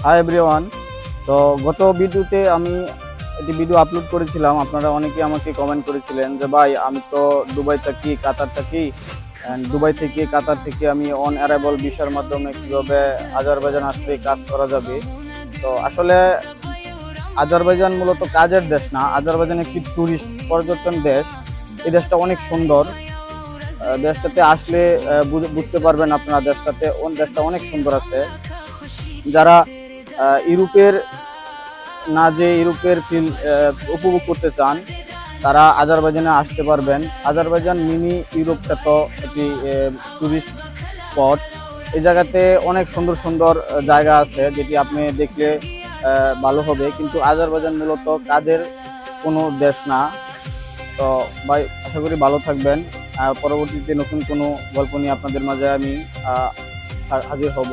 Hi everyone. তো গত ভিডিওতে আমি একটি ভিডিও আপলোড করেছিলাম। আপনারা অনেকে আমাকে কমেন্ট করেছিলেন যে ভাই, আমি তো দুবাই থাকি, কাতার থাকি, দুবাই থেকে কাতার থেকে আমি অন অ্যারাইভাল ভিসার মাধ্যমে কিভাবে আজারবাইজান আসলে কাজ করা যাবে। তো আসলে আজারবাইজান মূলত কাজের দেশ না, আজারবাইজান একটি ট্যুরিস্ট পর্যটন দেশ। এই দেশটা অনেক সুন্দর। দেশটাতে আসলে বুঝতে পারবেন আপনারা, দেশটা অনেক সুন্দর আছে। যারা ইউরোপের না যে ইউরোপের ফিল উপভোগ করতে চান, তারা আজারবাইজানে আসতে পারবেন। আজারবাইজান মিনি ইউরোপটা তো একটি টুরিস্ট স্পট। এই জায়গাতে অনেক সুন্দর সুন্দর জায়গা আছে, যেটি আপনি দেখলে ভালো হবে। কিন্তু আজারবাইজান মূলত কাজের কোনো দেশ না। তো ভাই, আশা করি ভালো থাকবেন। পরবর্তীতে নতুন কোনো গল্প নিয়ে আপনাদের মাঝে আমি হাজির হব।